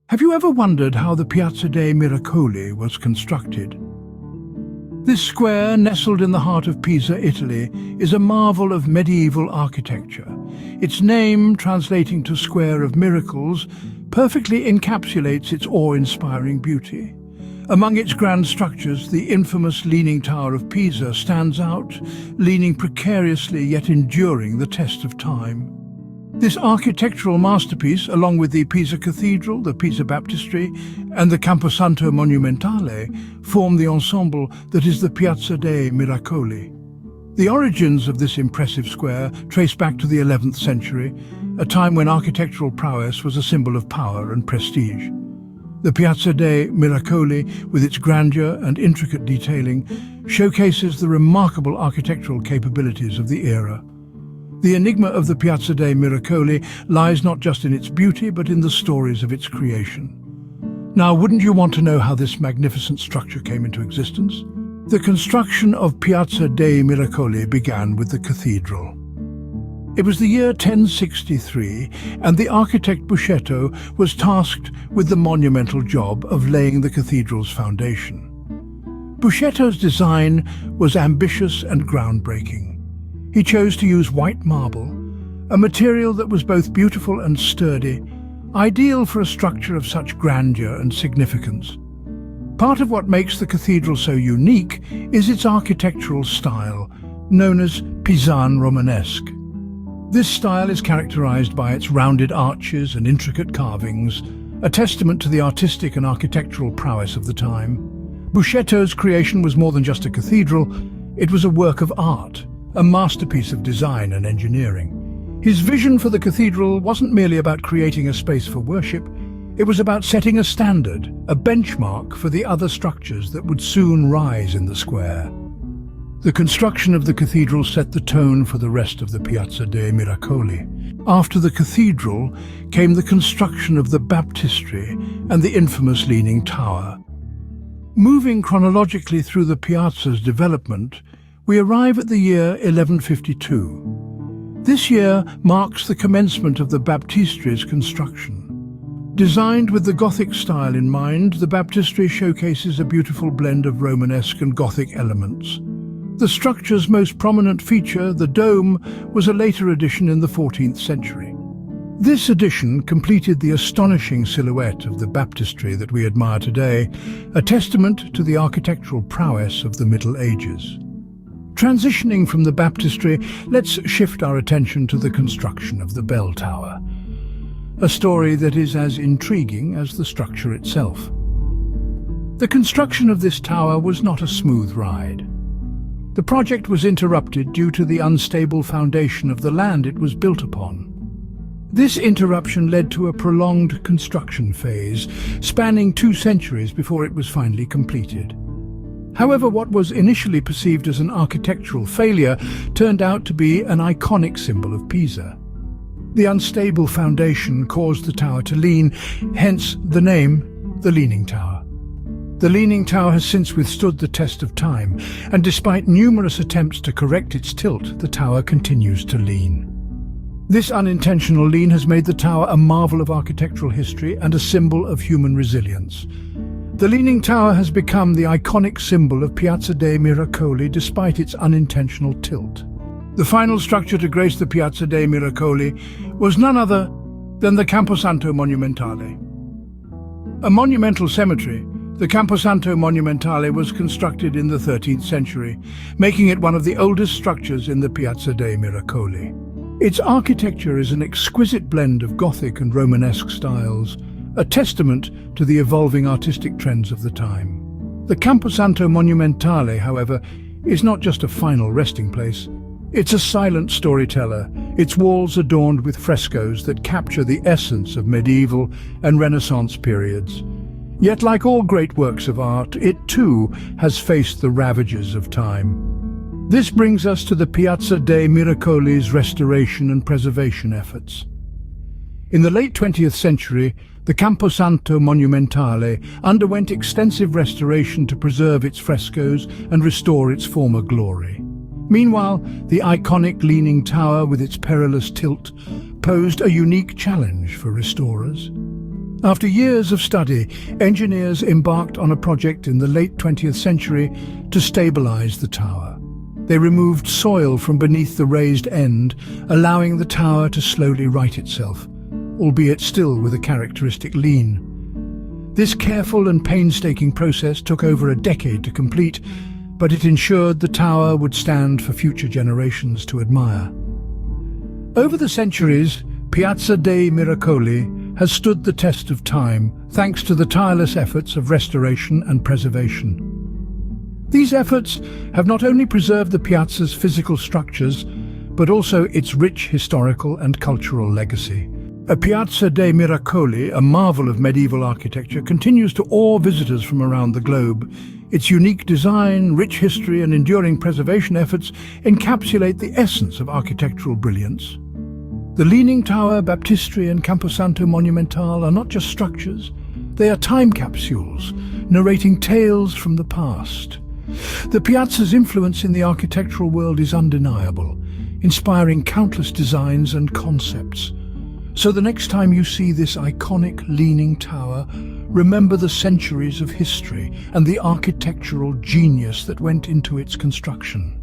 Have you ever wondered how the Piazza dei Miracoli was constructed? This square, nestled in the heart of Pisa, Italy, is a marvel of medieval architecture. Its name, translating to Square of Miracles, perfectly encapsulates its awe-inspiring beauty. Among its grand structures, the infamous Leaning Tower of Pisa stands out, leaning precariously yet enduring the test of time. This architectural masterpiece, along with the Pisa Cathedral, the Pisa Baptistery, and the Camposanto Monumentale, form the ensemble that is the Piazza dei Miracoli. The origins of this impressive square trace back to the 11th century, a time when architectural prowess was a symbol of power and prestige. The Piazza dei Miracoli, with its grandeur and intricate detailing, showcases the remarkable architectural capabilities of the era. The enigma of the Piazza dei Miracoli lies not just in its beauty, but in the stories of its creation. Now, wouldn't you want to know how this magnificent structure came into existence? The construction of Piazza dei Miracoli began with the cathedral. It was the year 1063, and the architect Buscetto was tasked with the monumental job of laying the cathedral's foundation. Buscetto's design was ambitious and groundbreaking. He chose to use white marble, a material that was both beautiful and sturdy, ideal for a structure of such grandeur and significance. Part of what makes the cathedral so unique is its architectural style, known as Pisan Romanesque. This style is characterized by its rounded arches and intricate carvings, a testament to the artistic and architectural prowess of the time. Buscetto's creation was more than just a cathedral, it was a work of art, a masterpiece of design and engineering. His vision for the cathedral wasn't merely about creating a space for worship, it was about setting a standard, a benchmark for the other structures that would soon rise in the square. The construction of the cathedral set the tone for the rest of the Piazza dei Miracoli. After the cathedral came the construction of the Baptistery and the infamous Leaning Tower. Moving chronologically through the piazza's development, we arrive at the year 1152. This year marks the commencement of the Baptistery's construction. Designed with the Gothic style in mind, the Baptistery showcases a beautiful blend of Romanesque and Gothic elements. The structure's most prominent feature, the dome, was a later addition in the 14th century. This addition completed the astonishing silhouette of the Baptistery that we admire today, a testament to the architectural prowess of the Middle Ages. Transitioning from the Baptistery, let's shift our attention to the construction of the bell tower, a story that is as intriguing as the structure itself. The construction of this tower was not a smooth ride. The project was interrupted due to the unstable foundation of the land it was built upon. This interruption led to a prolonged construction phase, spanning 2 centuries before it was finally completed. However, what was initially perceived as an architectural failure turned out to be an iconic symbol of Pisa. The unstable foundation caused the tower to lean, hence the name, the Leaning Tower. The Leaning Tower has since withstood the test of time, and despite numerous attempts to correct its tilt, the tower continues to lean. This unintentional lean has made the tower a marvel of architectural history and a symbol of human resilience. The Leaning Tower has become the iconic symbol of Piazza dei Miracoli despite its unintentional tilt. The final structure to grace the Piazza dei Miracoli was none other than the Camposanto Monumentale. A monumental cemetery, the Camposanto Monumentale was constructed in the 13th century, making it one of the oldest structures in the Piazza dei Miracoli. Its architecture is an exquisite blend of Gothic and Romanesque styles, a testament to the evolving artistic trends of the time. The Camposanto Monumentale, however, is not just a final resting place. It's a silent storyteller, its walls adorned with frescoes that capture the essence of medieval and Renaissance periods. Yet, like all great works of art, it too has faced the ravages of time. This brings us to the Piazza dei Miracoli's restoration and preservation efforts. In the late 20th century, the Camposanto Monumentale underwent extensive restoration to preserve its frescoes and restore its former glory. Meanwhile, the iconic Leaning Tower with its perilous tilt posed a unique challenge for restorers. After years of study, engineers embarked on a project in the late 20th century to stabilize the tower. They removed soil from beneath the raised end, allowing the tower to slowly right itself, albeit still with a characteristic lean. This careful and painstaking process took over a decade to complete, but it ensured the tower would stand for future generations to admire. Over the centuries, Piazza dei Miracoli has stood the test of time thanks to the tireless efforts of restoration and preservation. These efforts have not only preserved the piazza's physical structures, but also its rich historical and cultural legacy. Piazza dei Miracoli, a marvel of medieval architecture, continues to awe visitors from around the globe. Its unique design, rich history and enduring preservation efforts encapsulate the essence of architectural brilliance. The Leaning Tower, Baptistery and Camposanto Monumentale are not just structures, they are time capsules, narrating tales from the past. The piazza's influence in the architectural world is undeniable, inspiring countless designs and concepts. So the next time you see this iconic Leaning Tower, remember the centuries of history and the architectural genius that went into its construction.